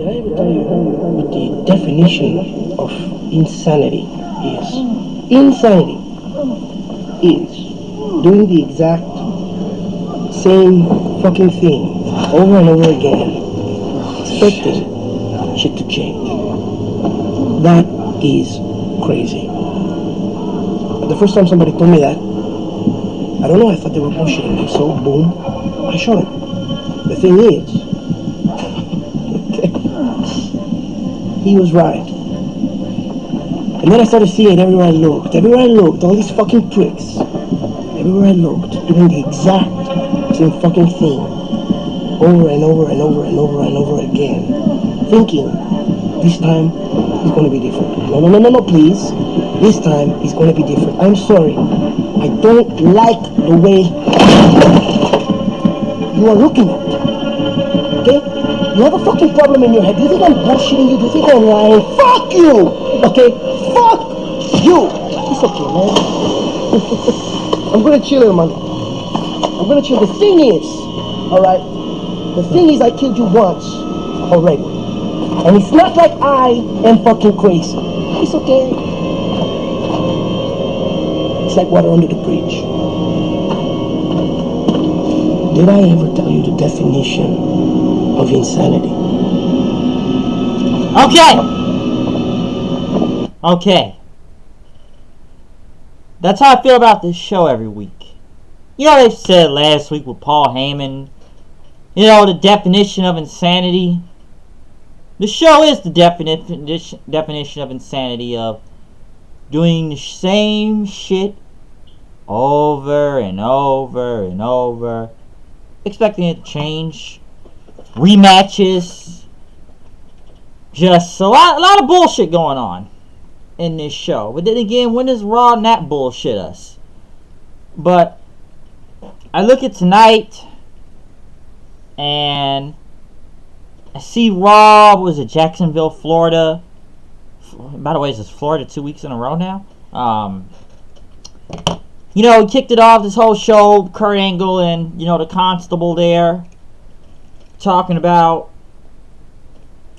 I ever tell you what the definition of insanity is? Insanity is doing the exact same fucking thing over and over again, expecting shit to change. That is crazy. The first time somebody told me that, I don't know, I thought they were bullshitting me, so boom, I showed them. The thing is, he was right. And then I started seeing it everywhere I looked, all these fucking pricks, everywhere I looked, doing the exact same fucking thing, over and over and over and over and over again, thinking, this time, it's going to be different. No, please. This time, it's going to be different. I'm sorry. I don't like the way you are looking at me. Okay? You have a fucking problem in your head. Do you think I'm bullshitting you? Do you think I'm lying? Fuck you! Okay? Fuck you! It's okay, man. I'm gonna chill, man. I'm gonna chill. The thing is, alright? The thing is, I killed you once already. And it's not like I am fucking crazy. It's okay. It's like water under the bridge. Did I ever tell you the definition of insanity? Okay. That's how I feel about this show every week. You know, they said last week with Paul Heyman, you know, the definition of insanity. The show is the definition of insanity, of doing the same shit over and over and over, expecting it to change, rematches, just a lot of bullshit going on in this show. But then again, when does Raw not bullshit us? But I look at tonight and I see Raw was at Jacksonville, Florida. By the way, is this Florida 2 weeks in a row now? You know, he kicked it off, this whole show, Kurt Angle and, you know, the constable there, talking about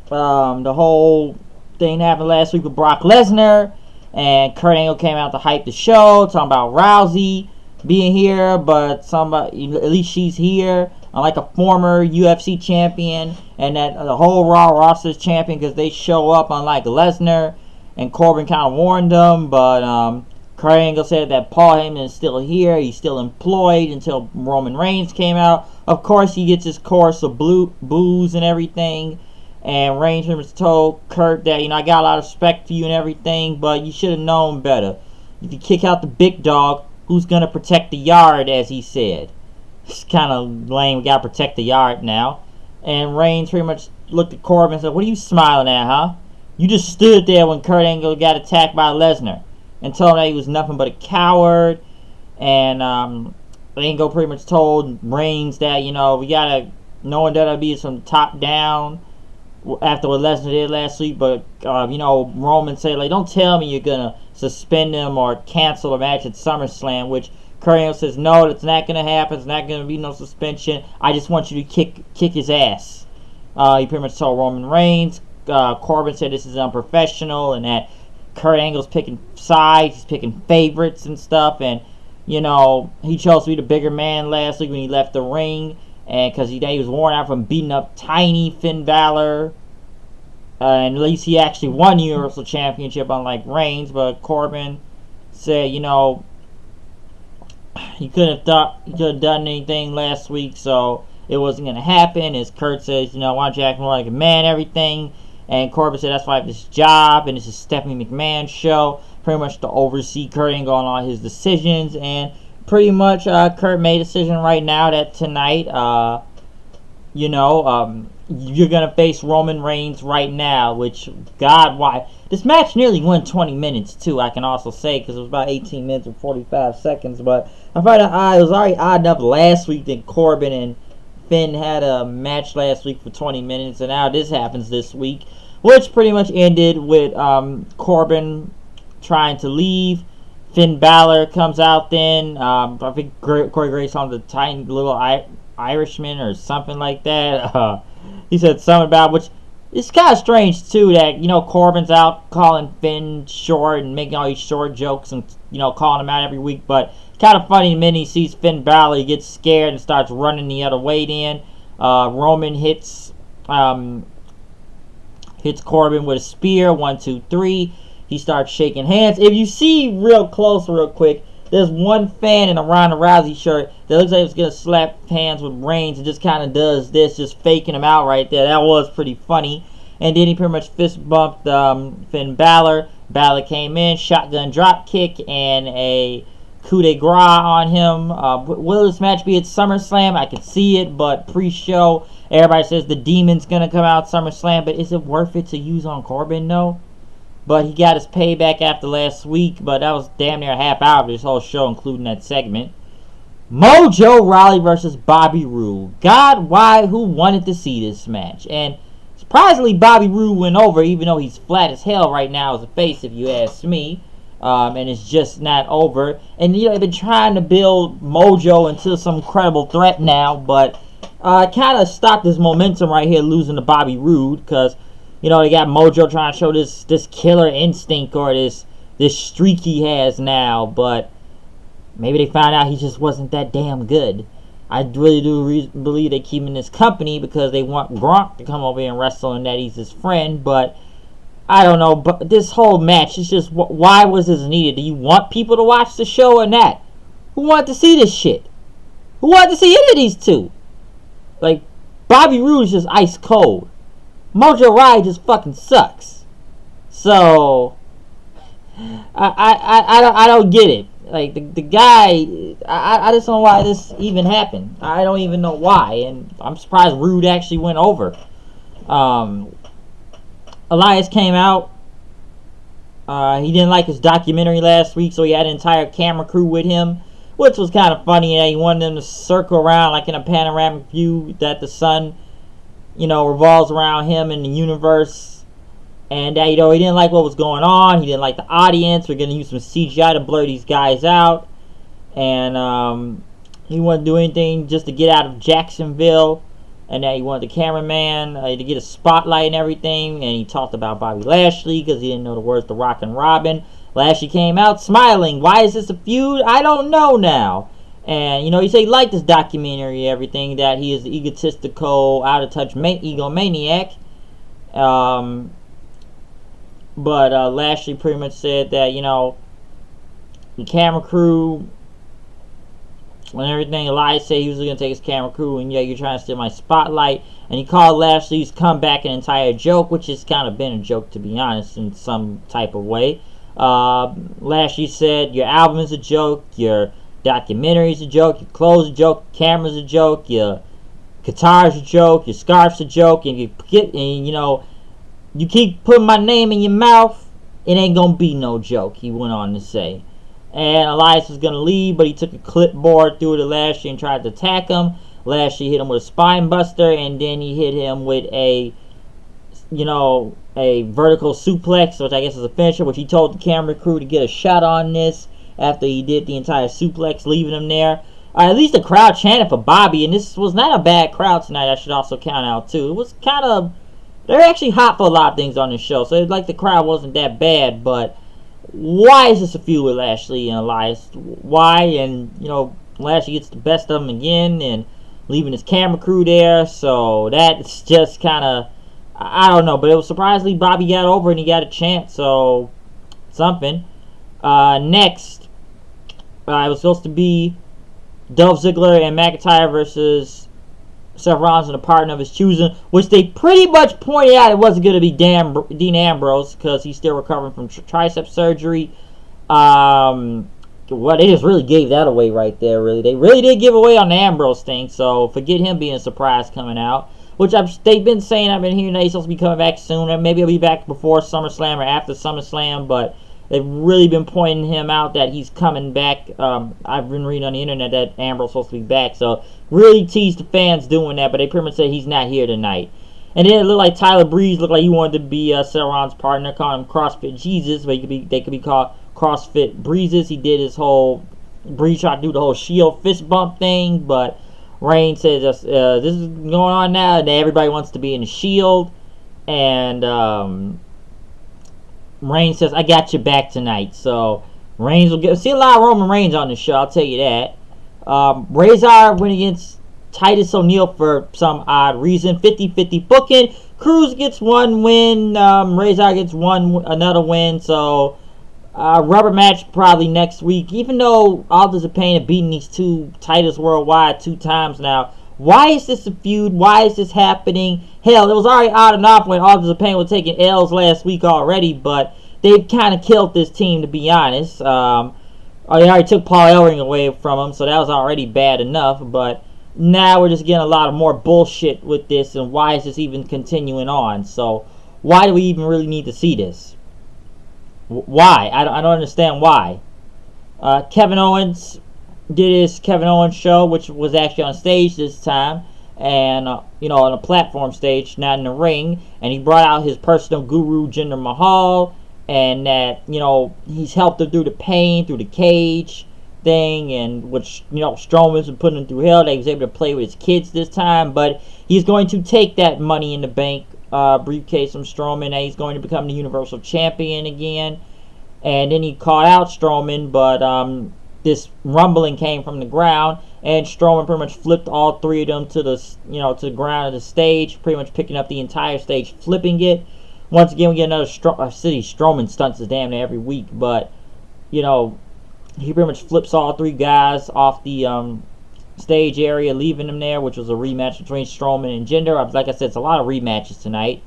the whole thing that happened last week with Brock Lesnar, and Kurt Angle came out to hype the show, talking about Rousey being here, but somebody, at least she's here, like a former UFC champion, and that the whole Raw roster's champion because they show up, unlike Lesnar, and Corbin kind of warned them, but Kurt Angle said that Paul Heyman is still here, he's still employed until Roman Reigns came out. Of course, he gets his course of booze and everything, and Reigns was told Kurt that, you know, I got a lot of respect for you and everything, but you should have known better. If you kick out the big dog, who's going to protect the yard, as he said? It's kind of lame, we got to protect the yard now. And Reigns pretty much looked at Corbin and said, what are you smiling at, huh? You just stood there when Kurt Angle got attacked by Lesnar and told him that he was nothing but a coward. And Angle pretty much told Reigns that, you know, we got to, knowing that it'll be from top down after what Lesnar did last week. But, you know, Roman said, like, don't tell me you're going to suspend him or cancel a match at SummerSlam, which Kurt Angle says, no, that's not going to happen. It's not going to be no suspension. I just want you to kick his ass. He pretty much told Roman Reigns. Corbin said this is unprofessional and that Kurt Angle's picking sides. He's picking favorites and stuff. And, you know, he chose to be the bigger man last week when he left the ring. And because he was worn out from beating up tiny Finn Balor. And at least he actually won the Universal Championship, unlike Reigns. But Corbin said, you know, he couldn't have done anything last week, so it wasn't going to happen. As Kurt says, you know, why don't you act more like a man, everything. And Corbin said that's why I have this job, and this is Stephanie McMahon's show, pretty much to oversee Kurt Angle on all his decisions. And pretty much Kurt made a decision right now that tonight, you know, you're going to face Roman Reigns right now, which, God, why? This match nearly went 20 minutes, too, I can also say, because it was about 18 minutes and 45 seconds. But I find it was already odd enough last week that Corbin and Finn had a match last week for 20 minutes, and now this happens this week, which pretty much ended with Corbin trying to leave. Finn Balor comes out then. I think Corey Graves on the tiny little Irishman or something like that. He said something about, which it's kind of strange too that, you know, Corbin's out calling Finn short and making all these short jokes and, you know, calling him out every week. But kind of funny the minute he sees Finn Balor, he gets scared and starts running the other way. Then Roman hits Corbin with a spear. 1, 2, 3. He starts shaking hands. If you see real close, real quick, there's one fan in a Ronda Rousey shirt that looks like it's going to slap hands with Reigns and just kind of does this, just faking him out right there. That was pretty funny. And then he pretty much fist bumped Finn Balor. Balor came in, shotgun drop kick, and a coup de grace on him. Will this match be at SummerSlam? I can see it, but pre-show, everybody says the Demon's going to come out SummerSlam, but is it worth it to use on Corbin? No. But he got his payback after last week, but that was damn near a half hour of this whole show, including that segment. Mojo Rawley versus Bobby Roode. God, why? Who wanted to see this match? And surprisingly, Bobby Roode went over, even though he's flat as hell right now as a face, if you ask me. And it's just not over. And, you know, they've been trying to build Mojo into some credible threat now, but kind of stopped this momentum right here, losing to Bobby Roode, because, you know, they got Mojo trying to show this killer instinct or this streak he has now, but maybe they found out he just wasn't that damn good. I really do believe they keep him in this company because they want Gronk to come over here and wrestle and that he's his friend, but I don't know. But this whole match is just, why was this needed? Do you want people to watch the show or not? Who wanted to see this shit? Who wanted to see any of these two? Like, Bobby Roode is just ice cold. Mojo Rawley just fucking sucks. So I don't get it. Like the guy, I just don't know why this even happened. I don't even know why, and I'm surprised Roode actually went over. Elias came out. He didn't like his documentary last week, so he had an entire camera crew with him, which was kind of funny. He wanted them to circle around like in a panoramic view that the sun, you know, revolves around him in the universe. And, you know, he didn't like what was going on. He didn't like the audience. We're going to use some CGI to blur these guys out. And he wouldn't do anything just to get out of Jacksonville. And then he wanted the cameraman to get a spotlight and everything. And he talked about Bobby Lashley because he didn't know the words to Rock and Robin. Lashley came out smiling. Why is this a feud? I don't know now. And, you know, he said he liked this documentary, everything, that he is the egotistical, out-of-touch egomaniac. But Lashley pretty much said that, you know, the camera crew and everything, Elias said he was going to take his camera crew, and yeah, you're trying to steal my spotlight. And he called Lashley's comeback an entire joke, which has kind of been a joke, to be honest, in some type of way. Lashley said, your album is a joke, your documentary is a joke, your clothes a joke, your camera's a joke, your guitar's a joke, your scarf's a joke, and you know, you keep putting my name in your mouth, it ain't gonna be no joke, he went on to say. And Elias was gonna leave, but he took a clipboard, threw it at Lashley, and tried to attack him. Lashley hit him with a spine buster, and then he hit him with a, you know, a vertical suplex, which I guess is a finisher, which he told the camera crew to get a shot on this after he did the entire suplex, leaving him there. At least the crowd chanted for Bobby, and this was not a bad crowd tonight, I should also count out too. It was kind of, they're actually hot for a lot of things on this show, so it's like the crowd wasn't that bad, but why is this a feud with Lashley and Elias? Why? And, you know, Lashley gets the best of him again and leaving his camera crew there, so that's just kind of, I don't know, but it was surprisingly Bobby got over and he got a chance, so something. Next, it was supposed to be Dolph Ziggler and McIntyre versus Seth Rollins and a partner of his choosing, which they pretty much pointed out it wasn't going to be Dean Ambrose because he's still recovering from tricep surgery. Well, they just really gave that away right there, really. They really did give away on the Ambrose thing, so forget him being a surprise coming out. Which they've been saying, I've been hearing that he's supposed to be coming back soon, or maybe he'll be back before SummerSlam or after SummerSlam, but they've really been pointing him out that he's coming back. I've been reading on the internet that Ambrose is supposed to be back, so really teased the fans doing that, but they pretty much said he's not here tonight. And then it looked like Tyler Breeze looked like he wanted to be Seth Rollins' partner, calling him CrossFit Jesus, but they could be called CrossFit Breezes. He did his whole, Breeze tried to do the whole Shield fist bump thing, but Reigns said this is going on now, and everybody wants to be in the Shield. And Reigns says, I got your back tonight. So Reigns will see a lot of Roman Reigns on the show, I'll tell you that. Razor went against Titus O'Neil for some odd reason. 50-50 booking. Cruz gets one win. Razor gets another win. So rubber match probably next week. Even though Authors of Pain have beaten these two Titus Worldwide 2 times now. Why is this a feud? Why is this happening? Hell, it was already odd enough when Authors of Pain were taking L's last week already. But they've kind of killed this team, to be honest. They already took Paul Ellering away from them. So that was already bad enough. But now we're just getting a lot of more bullshit with this, and why is this even continuing on? So why do we even really need to see this? Why? I don't understand why. Kevin Owens did his Kevin Owens show, which was actually on stage this time, and on a platform stage, not in the ring, and he brought out his personal guru, Jinder Mahal, and that he's helped him through the pain, through the cage thing, and which Strowman's been putting him through hell. That he was able to play with his kids this time, but he's going to take that Money in the Bank briefcase from Strowman, and he's going to become the Universal Champion again. And then he caught out Strowman, but this rumbling came from the ground, and Strowman pretty much flipped all 3 of them to the to the ground of the stage, pretty much picking up the entire stage, flipping it. Once again, we get another City Strowman stunts is damn near every week, but he pretty much flips all 3 guys off the stage area, leaving them there, which was a rematch between Strowman and Jinder. Like I said, it's a lot of rematches tonight.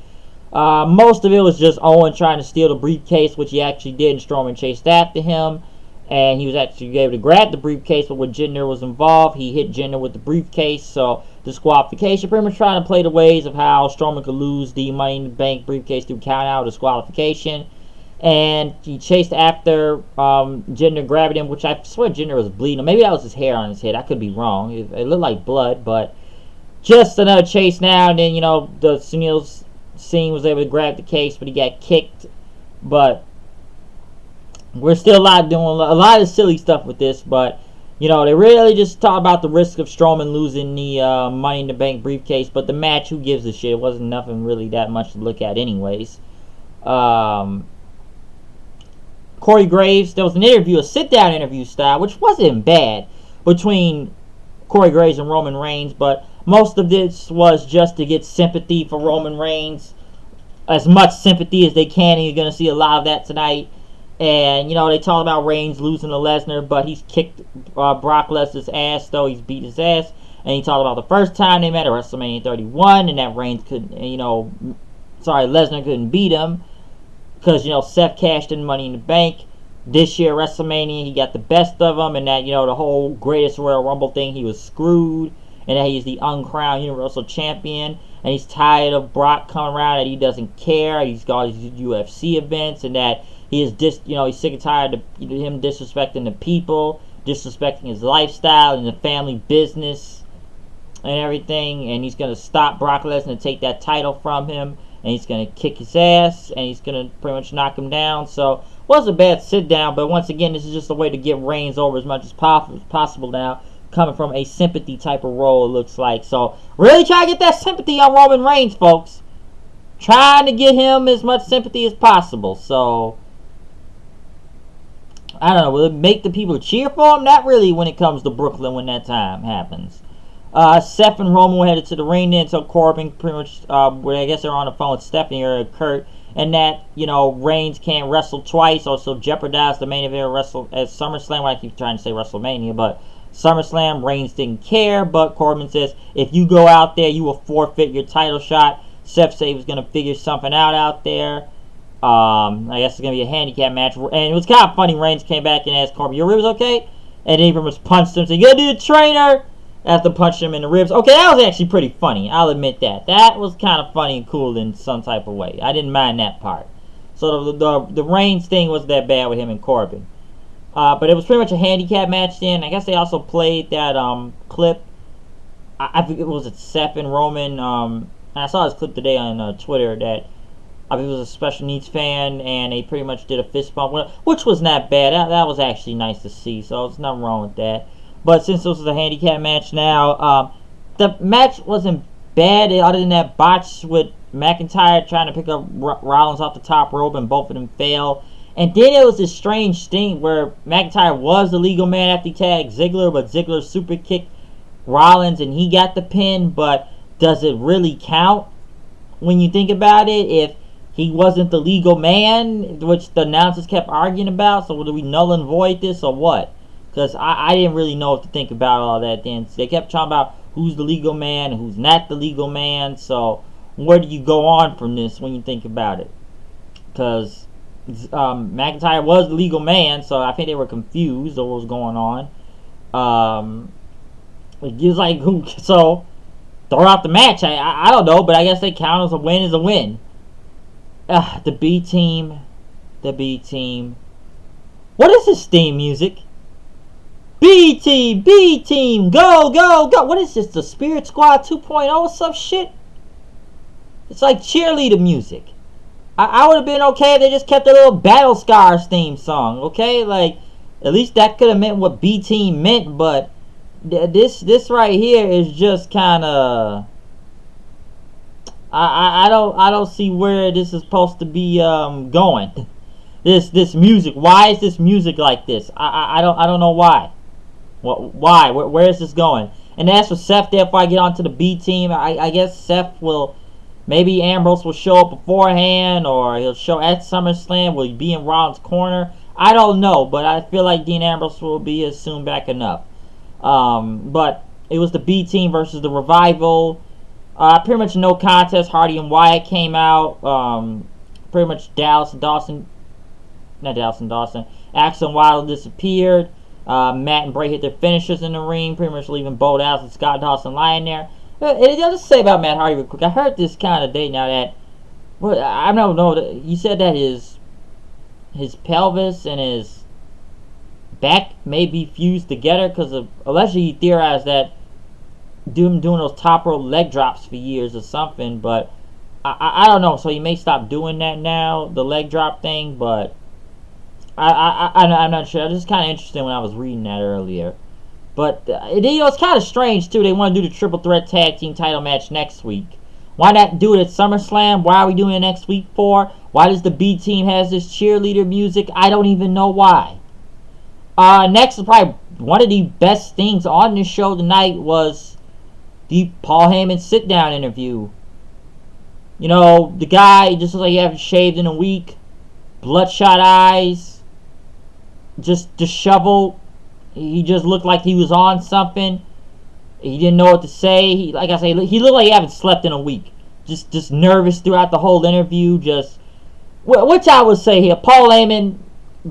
Most of it was just Owen trying to steal the briefcase, which he actually did, and Strowman chased after him. And he was actually able to grab the briefcase, but when Jinder was involved, he hit Jinder with the briefcase. So, disqualification, pretty much trying to play the ways of how Strowman could lose the Money in the Bank briefcase through count-out, disqualification. And he chased after Jinder, grabbing him, which I swear Jinder was bleeding. Maybe that was his hair on his head. I could be wrong. It looked like blood, but just another chase now. And then, the Sunil Singh was able to grab the case, but he got kicked. But we're still doing a lot of silly stuff with this. But, they really just talk about the risk of Strowman losing the Money in the Bank briefcase. But the match, who gives a shit? It wasn't nothing really that much to look at anyways. Corey Graves, there was an interview, a sit-down interview style, which wasn't bad, between Corey Graves and Roman Reigns, but most of this was just to get sympathy for Roman Reigns, as much sympathy as they can, and you're going to see a lot of that tonight. And, they talk about Reigns losing to Lesnar, but he's kicked Brock Lesnar's ass, though. He's beat his ass. And he talked about the first time they met at WrestleMania 31, and that Reigns Lesnar couldn't beat him. Because, Seth cashed in Money in the Bank. This year, WrestleMania, he got the best of him. And that, the whole Greatest Royal Rumble thing, he was screwed. And that he's the uncrowned Universal Champion. And he's tired of Brock coming around, that he doesn't care. He's got his UFC events. And that he's sick and tired of him disrespecting the people. Disrespecting his lifestyle and the family business. And everything. And he's going to stop Brock Lesnar and take that title from him. And he's going to kick his ass, and he's going to pretty much knock him down. So, it was a bad sit-down, but once again, this is just a way to get Reigns over as much as possible now, coming from a sympathy type of role, it looks like. So, really try to get that sympathy on Roman Reigns, folks. Trying to get him as much sympathy as possible. So, I don't know, will it make the people cheer for him? Not really when it comes to Brooklyn when that time happens. Seth and Roman were headed to the ring then until Corbin pretty much, I guess they're on the phone with Stephanie or Kurt, and that, Reigns can't wrestle twice, also jeopardize the main event at SummerSlam. Well, I keep trying to say WrestleMania, but SummerSlam, Reigns didn't care, but Corbin says, if you go out there, you will forfeit your title shot. Seth said he was going to figure something out there. I guess it's going to be a handicap match, and it was kind of funny. Reigns came back and asked Corbin, your ribs okay? And then he pretty much punched him, said, you got to do the trainer? After punching him in the ribs. Okay, that was actually pretty funny. I'll admit that. That was kind of funny and cool in some type of way. I didn't mind that part. So the Reigns thing wasn't that bad with him and Corbin. But it was pretty much a handicap match then. I guess they also played that clip. I think it was Seth and Roman. And I saw this clip today on Twitter that I think it was a special needs fan, and they pretty much did a fist bump, which was not bad. That was actually nice to see. So there's nothing wrong with that. But since this was a handicap match now, the match wasn't bad other than that botch with McIntyre trying to pick up Rollins off the top rope, and both of them fail. And then it was this strange thing where McIntyre was the legal man after he tagged Ziggler, but Ziggler super kicked Rollins and he got the pin. But does it really count when you think about it if he wasn't the legal man, which the announcers kept arguing about? So do we null and void this or what? Because I didn't really know what to think about all that then. They kept talking about who's the legal man and who's not the legal man. So where do you go on from this when you think about it? Because McIntyre was the legal man, so I think they were confused of what was going on. It was like, who? So throw out the match. I don't know, but I guess they count as a win as a win. The B team. What is this theme music? B team, go, go, go. What is this, the Spirit Squad 2.0 or some shit? It's like cheerleader music. I would have been okay if they just kept the little Battle Scars theme song, okay? Like, at least that could have meant what B team meant, but this right here is just kind of... I don't see where this is supposed to be going. This music. Why is this music like this? I don't know why. Why? Where is this going? And as for Seth, therefore I get on to the B team. I guess Seth will, maybe Ambrose will show up beforehand, or he'll show at SummerSlam. Will he be in Rollins' corner? I don't know, but I feel like Dean Ambrose will be here soon back enough. But it was the B team versus the Revival. Pretty much no contest. Hardy and Wyatt came out. Pretty much Axel and Wilder disappeared. Matt and Bray hit their finishers in the ring, pretty much leaving Bo Dallas and Scott Dawson lying there. I'll just say about Matt Hardy real quick. I heard this kind of day now that, well, I don't know. He said that his pelvis and his back may be fused together because of, allegedly he theorized that doing those top rope leg drops for years or something. But I don't know. So he may stop doing that now, the leg drop thing, but I'm not sure. It was kind of interesting when I was reading that earlier. But, it's kind of strange, too. They want to do the Triple Threat Tag Team title match next week. Why not do it at SummerSlam? Why are we doing it next week for? Why does the B team has this cheerleader music? I don't even know why. Next is probably one of the best things on this show tonight was the Paul Heyman sit-down interview. You know, the guy just looks like he hasn't shaved in a week. Bloodshot eyes. Just disheveled. He just looked like he was on something. He didn't know what to say. Like I say, he looked like he haven't slept in a week. Just nervous throughout the whole interview. Which I would say here, Paul Heyman,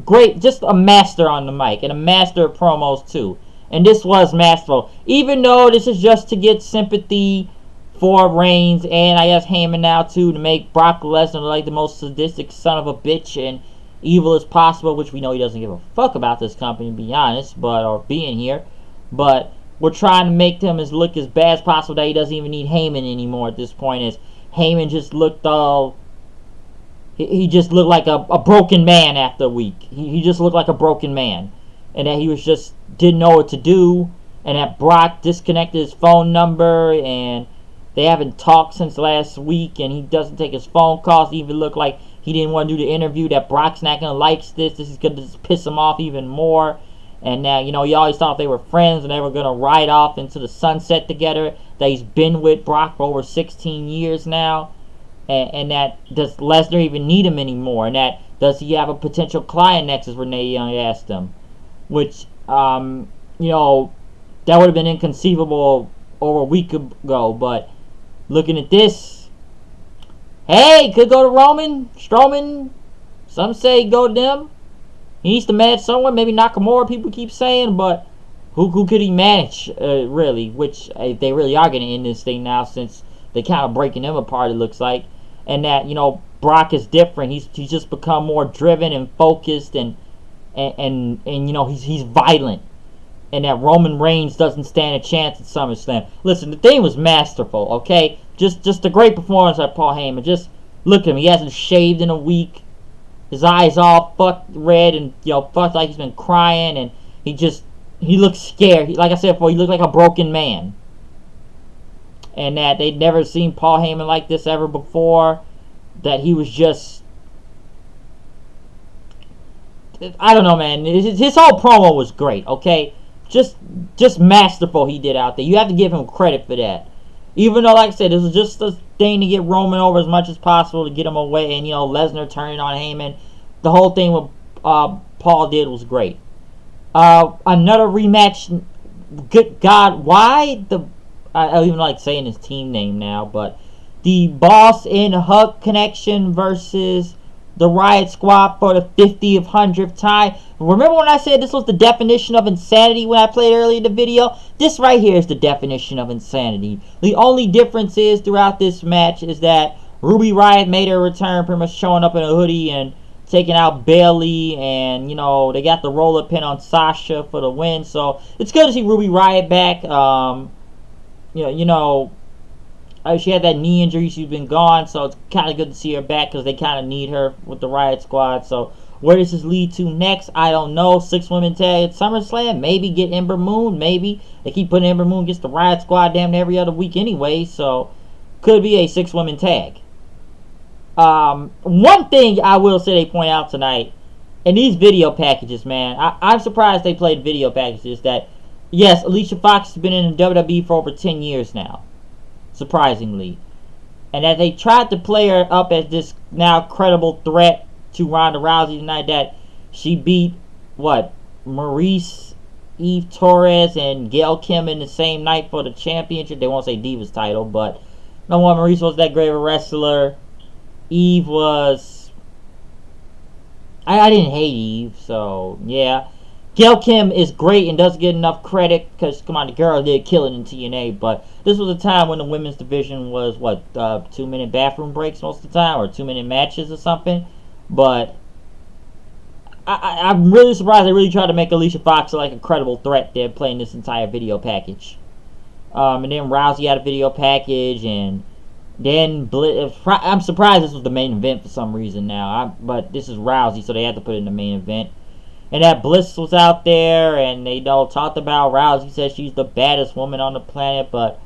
great, just a master on the mic and a master of promos too. And this was masterful. Even though this is just to get sympathy for Reigns and I guess Heyman now too, to make Brock Lesnar look like the most sadistic son of a bitch and evil as possible, which we know he doesn't give a fuck about this company, to be honest, or being here. But we're trying to make him look as bad as possible that he doesn't even need Heyman anymore at this point. As Heyman just looked all... He just looked like a broken man after a week. He just looked like a broken man. And that he was just didn't know what to do. And that Brock disconnected his phone number. And they haven't talked since last week. And he doesn't take his phone calls. He even looked like he didn't want to do the interview, that Brock's not going to like this. This is going to just piss him off even more. And now, you always thought they were friends and they were going to ride off into the sunset together. That he's been with Brock for over 16 years now. And that, does Lesnar even need him anymore? And that, does he have a potential client next, as Renee Young asked him? Which, that would have been inconceivable over a week ago. But looking at this, hey, could go to Roman, Strowman. Some say go to them. He needs to manage someone. Maybe Nakamura, people keep saying. But who could he manage, really? Which, they really are going to end this thing now since they're kind of breaking him apart, it looks like. And that, Brock is different. He's just become more driven and focused. And he's violent. And that Roman Reigns doesn't stand a chance at SummerSlam. Listen, the thing was masterful, okay? Just a great performance by Paul Heyman. Just look at him. He hasn't shaved in a week. His eyes all fucked red and, fucked like he's been crying. And he looks scared. Like I said before, he looked like a broken man. and that they'd never seen Paul Heyman like this ever before. That he was just, I don't know, man. His whole promo was great. Okay, just masterful he did out there. You have to give him credit for that. Even though, like I said, this was just a thing to get Roman over as much as possible to get him away, and Lesnar turning on Heyman. The whole thing with Paul did was great. Another rematch. Good God, why I don't even like saying his team name now, but the Boss and Huck connection versus the Riot Squad for the 50th, 100th time. Remember when I said this was the definition of insanity when I played earlier in the video? This right here is the definition of insanity. The only difference is throughout this match is that Ruby Riot made her return, pretty much showing up in a hoodie and taking out Bayley, and they got the roller pin on Sasha for the win. So it's good to see Ruby Riot back. She had that knee injury; she's been gone, so it's kind of good to see her back because they kind of need her with the Riot Squad. So where does this lead to next? I don't know. 6-women tag at SummerSlam, maybe get Ember Moon. Maybe they keep putting Ember Moon against the Riot Squad damn every other week anyway, so could be a 6-women tag. One thing I will say they point out tonight, in these video packages, man, I'm surprised they played video packages that, yes, Alicia Fox has been in the WWE for over 10 years now, surprisingly, and that they tried to play her up as this now credible threat to Ronda Rousey tonight, that she beat, Maurice, Eve Torres, and Gail Kim in the same night for the championship. They won't say Divas title, but no one, Maurice was that great of a wrestler. Eve was... I didn't hate Eve, so yeah. Gail Kim is great and doesn't get enough credit because, come on, the girl did kill it in TNA, but this was a time when the women's division was, 2-minute bathroom breaks most of the time, or 2-minute matches or something. But I'm really surprised they really tried to make Alicia Fox like a credible threat there playing this entire video package. And then Rousey had a video package, and then I'm surprised this was the main event for some reason now. But this is Rousey, so they had to put it in the main event. And that Bliss was out there, and they talked about Rousey said she's the baddest woman on the planet, but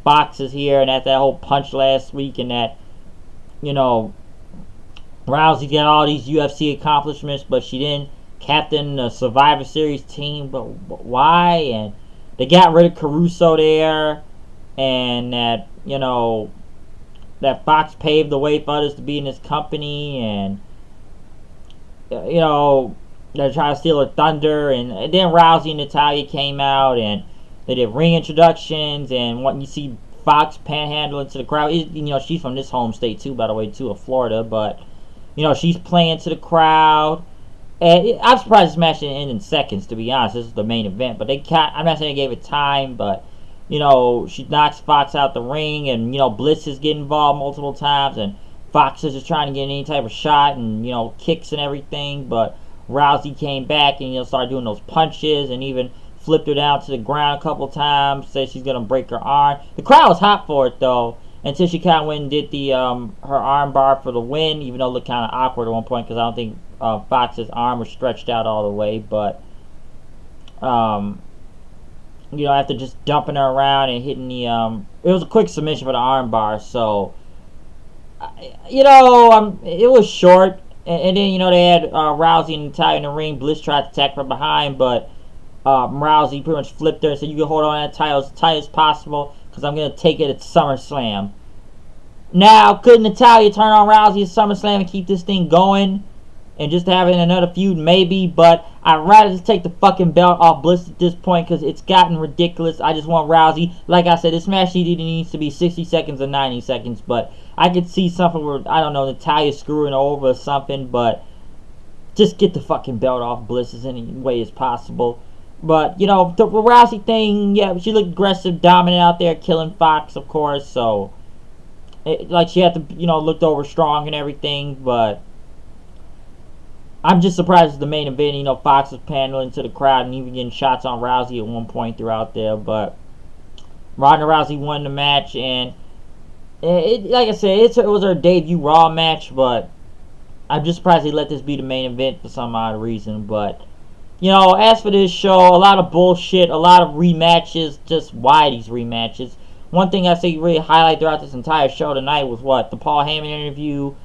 Fox is here, and at that whole punch last week, and that Rousey got all these UFC accomplishments, but she didn't captain the Survivor Series team. But why? And they got rid of Caruso there, and that that Fox paved the way for others to be in this company, and they're trying to steal her thunder. And then Rousey and Natalya came out, and they did ring introductions, and what you see Fox panhandling to the crowd. She's from this home state too, by the way, too, of Florida, but she's playing to the crowd. And I'm surprised this match didn't end in seconds, to be honest. This is the main event, but I'm not saying they gave it time, but she knocks Fox out the ring, and Bliss is getting involved multiple times, and Fox is just trying to get any type of shot and kicks and everything, but Rousey came back and started doing those punches, and even flipped her down to the ground a couple times, said she's gonna break her arm. The crowd was hot for it though, until she kind of went and did the her arm bar for the win, even though it looked kind of awkward at one point because I don't think Fox's arm was stretched out all the way, but after just dumping her around and hitting the it was a quick submission for the arm bar, so it was short, and then they had Rousey and Natalya in the ring. Bliss tried to attack from behind, but Rousey pretty much flipped her and said, "You can hold on to that title as tight as possible because I'm gonna take it at SummerSlam." Now, could Natalya turn on Rousey at SummerSlam and keep this thing going and just having another feud? Maybe, but I'd rather just take the fucking belt off Bliss at this point because it's gotten ridiculous. I just want Rousey. Like I said, this match needs to be 60 seconds or 90 seconds, but I could see something where, I don't know, Natalya screwing over or something, but just get the fucking belt off Bliss as any way as possible. But, the Rousey thing, yeah, she looked aggressive, dominant out there, killing Fox, of course, so she had to, looked over strong and everything, but I'm just surprised it's the main event. Fox was pandering to the crowd and even getting shots on Rousey at one point throughout there, but Ronda Rousey won the match, and like I said, it was her debut Raw match, but I'm just surprised they let this be the main event for some odd reason. But as for this show, a lot of bullshit, a lot of rematches. Just why these rematches? one thing I say really highlight throughout this entire show tonight was what? The Paul Heyman interview,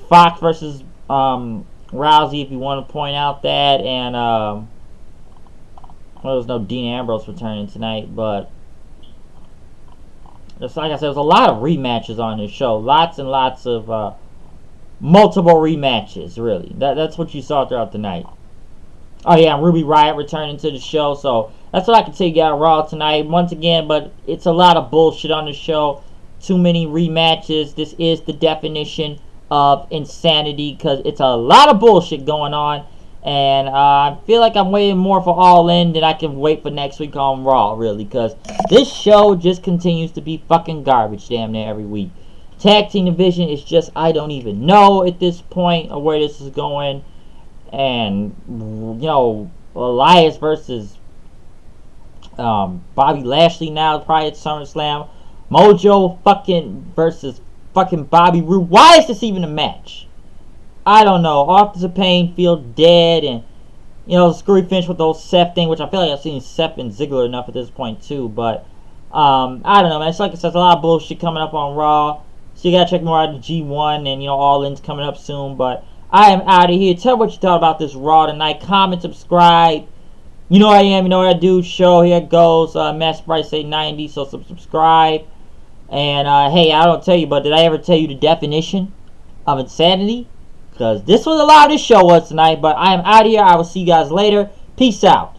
Fox versus Rousey, if you want to point out that, and well, there was no Dean Ambrose returning tonight, but just like I said, there was a lot of rematches on this show. Lots and lots of multiple rematches, really. That's what you saw throughout the night. Oh yeah, Ruby Riot returning to the show, so that's what I can take out of Raw tonight. Once again, but it's a lot of bullshit on the show. Too many rematches. This is the definition of insanity, because it's a lot of bullshit going on. And I feel like I'm waiting more for All In than I can wait for next week on Raw, really, because this show just continues to be fucking garbage damn near every week. Tag team division is just, I don't even know at this point of where this is going. And, you know, Elias versus Bobby Lashley now prior to SummerSlam. Mojo fucking versus fucking Bobby Roode. Why is this even a match? I don't know. Authors of Pain feel dead, and you know, the screwy finish with the old Seth thing, which I feel like I've seen Seth and Ziggler enough at this point too. But I don't know, man. It's like I said, there's a lot of bullshit coming up on Raw, so you gotta check more out of G1, and you know, All In's coming up soon. But I am out of here. Tell me what you thought about this Raw tonight. Comment, subscribe. You know who I am. You know what I do. Show, here it goes. Master Bryce say 90, so subscribe. And hey, I don't tell you, but did I ever tell you the definition of insanity? Because this was a lot of this show was tonight. But I am out of here. I will see you guys later. Peace out.